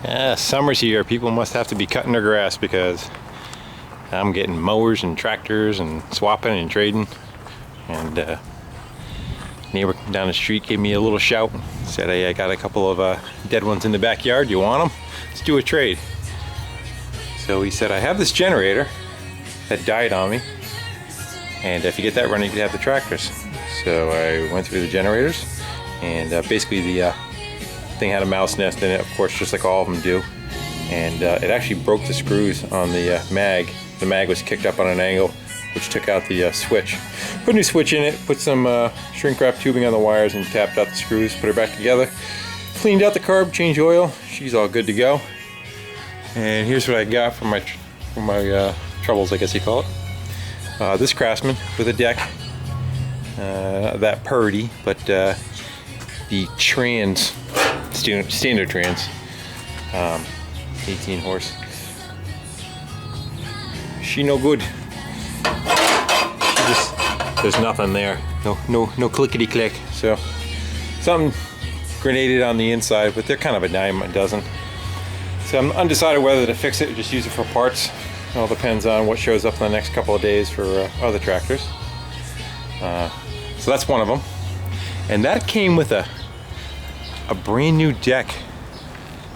Yeah, summer's here. People must have to be cutting their grass because I'm getting mowers and tractors and swapping and trading. And neighbor down the street gave me a little shout. Said, hey, I got a couple of dead ones in the backyard. You want them? Let's do a trade. So he said, I have this generator that died on me. And if you get that running, you could have the tractors. So I went through the generators, and basically the thing had a mouse nest in it, of course, just like all of them do. And it actually broke the screws on the mag. The mag was kicked up on an angle, which took out the switch. Put a new switch in it, put some shrink wrap tubing on the wires, and tapped out the screws, put her back together. Cleaned out the carb, changed oil. She's all good to go. And here's what I got from my troubles, I guess you call it. This Craftsman with a deck, that Purdy, but the standard trans, 18 horse. She no good. There's nothing there. No clickety click. So something grenaded on the inside, but they're kind of a dime a dozen. So I'm undecided whether to fix it or just use it for parts. It all depends on what shows up in the next couple of days for other tractors. So that's one of them. And that came with a brand new deck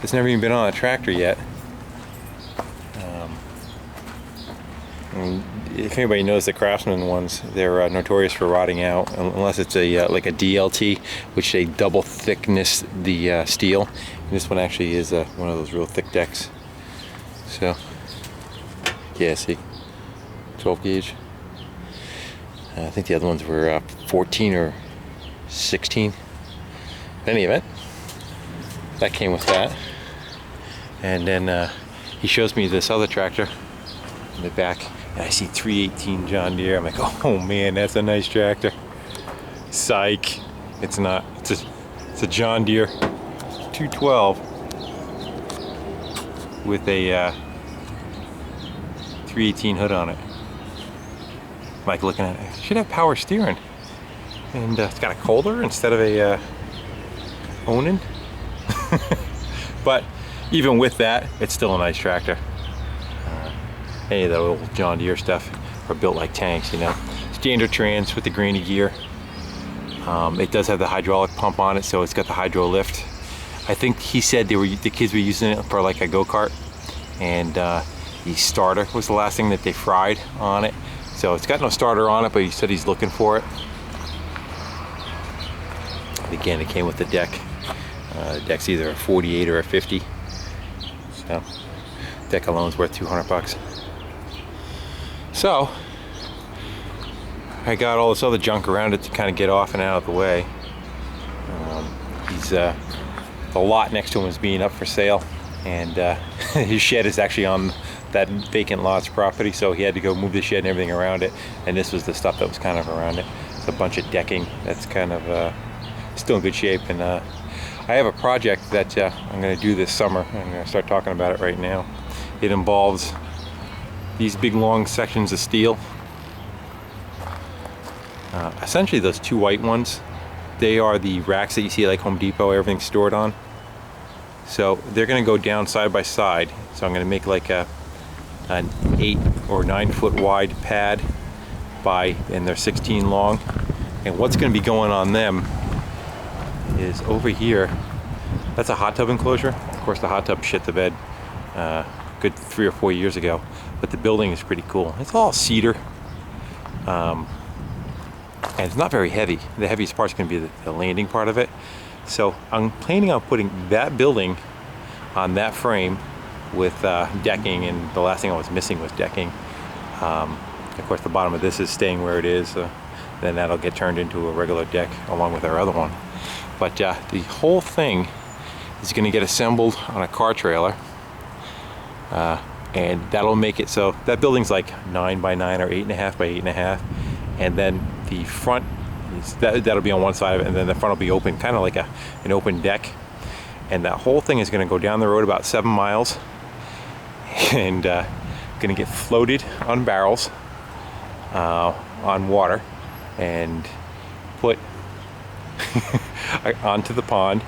that's never even been on a tractor yet. And if anybody knows the Craftsman ones, they're notorious for rotting out unless it's like a DLT, which they double thickness the steel. And this one actually is one of those real thick decks. So yeah, see, 12 gauge. I think the other ones were 14 or 16. In any event, that came with that. And then he shows me this other tractor in the back, and I see 318 John Deere. I'm like, oh man, that's a nice tractor. Psych. It's not. It's a John Deere 212 with a 318 hood on it. Like looking at it, it should have power steering, and it's got a Kohler instead of a Onan. But even with that, it's still a nice tractor. Any of the old John Deere stuff are built like tanks, you know. Standard trans with the granny gear. It does have the hydraulic pump on it, so it's got the hydro lift. I think he said the kids were using it for like a go-kart, and the starter was the last thing that they fried on it. So it's got no starter on it, but he said he's looking for it. And again, it came with the deck. The deck's either a 48 or a 50. So deck alone's worth 200 bucks. So I got all this other junk around it to kind of get off and out of the way. The lot next to him is being up for sale, and his shed is actually on that vacant lot's property, so he had to go move the shed and everything around it, and this was the stuff that was kind of around it. It's a bunch of decking that's kind of still in good shape, and I have a project that I'm going to do this summer. I'm going to start talking about it right now. It involves these big long sections of steel. Essentially those two white ones, they are the racks that you see like Home Depot, everything's stored on. So they're going to go down side by side. So I'm going to make like an 8 or 9 foot wide pad and they're 16 long. And what's going to be going on them is over here. That's a hot tub enclosure. Of course, the hot tub shit the bed good 3 or 4 years ago, but the building is pretty cool. It's all cedar, and it's not very heavy. The heaviest part's going to be the landing part of it. So I'm planning on putting that building on that frame with decking, and the last thing I was missing was decking. Of course, the bottom of this is staying where it is. Then that'll get turned into a regular deck along with our other one. But the whole thing is going to get assembled on a car trailer, and that'll make it so that building's like 9 by 9 or 8.5 by 8.5, and then the front that'll be on one side of it, and then the front will be open, kind of like an open deck, and that whole thing is going to go down the road about 7 miles, and going to get floated on barrels on water and put onto the pond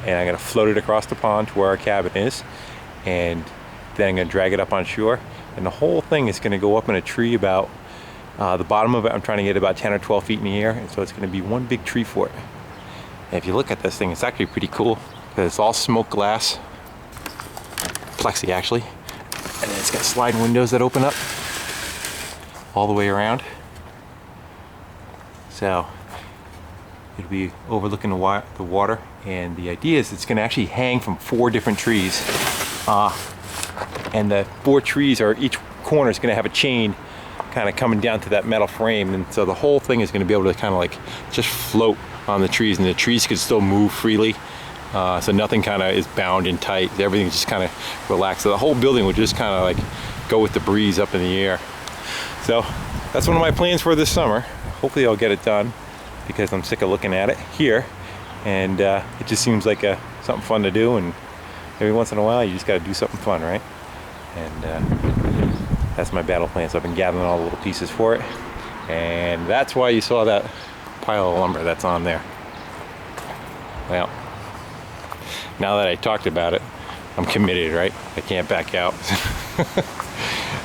and I'm gonna float it across the pond to where our cabin is, and then I'm gonna drag it up on shore, and the whole thing is gonna go up in a tree about the bottom of it. I'm trying to get about 10 or 12 feet in the air, and so it's gonna be one big tree fort. And if you look at this thing, it's actually pretty cool because it's all smoked glass, plexi actually, and then it's got sliding windows that open up all the way around. So it'll be overlooking the water, and the idea is it's going to actually hang from 4 different trees, and the 4 trees are, each corner is going to have a chain kind of coming down to that metal frame, and so the whole thing is going to be able to kind of like just float on the trees, and the trees could still move freely, so nothing kind of is bound in tight. Everything's just kind of relaxed, so the whole building would just kind of like go with the breeze up in the air. So that's one of my plans for this summer. Hopefully I'll get it done, because I'm sick of looking at it here, and it just seems like something fun to do, and every once in a while you just got to do something fun, right? And that's my battle plan. So I've been gathering all the little pieces for it, and that's why you saw that pile of lumber that's on there. Well, now that I talked about it, I'm committed, right? I can't back out.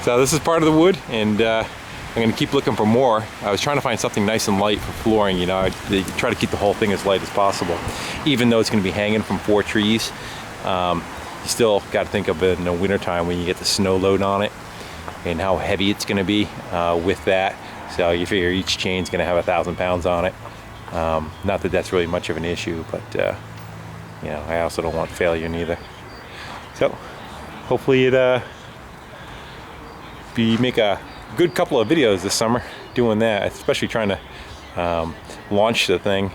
So this is part of the wood, and I'm going to keep looking for more. I was trying to find something nice and light for flooring, you know. I try to keep the whole thing as light as possible. Even though it's going to be hanging from 4 trees, you still got to think of it in the wintertime when you get the snow load on it and how heavy it's going to be with that. So you figure each chain's going to have 1,000 pounds on it. Not that that's really much of an issue, but you know, I also don't want failure neither. So hopefully it make a good couple of videos this summer doing that, especially trying to launch the thing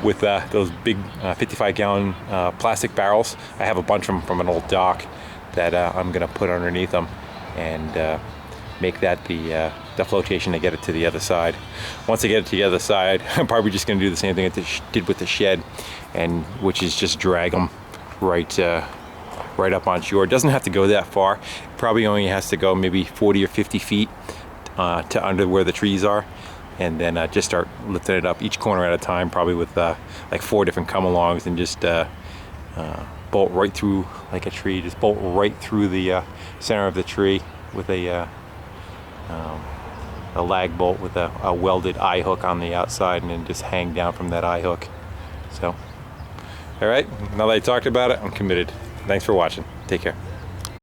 with those big 55-gallon plastic barrels. I have a bunch of them from an old dock that I'm gonna put underneath them, and make that the flotation to get it to the other side. Once I get it to the other side, I'm probably just gonna do the same thing I did with the shed, and which is just drag them right up on shore. It doesn't have to go that far. It probably only has to go maybe 40 or 50 feet to under where the trees are, and then just start lifting it up each corner at a time, probably with like 4 different come-alongs, and just bolt right through like a tree. Just bolt right through the center of the tree with a lag bolt with a welded eye hook on the outside, and then just hang down from that eye hook. So, all right, now that I talked about it, I'm committed. Thanks for watching. Take care.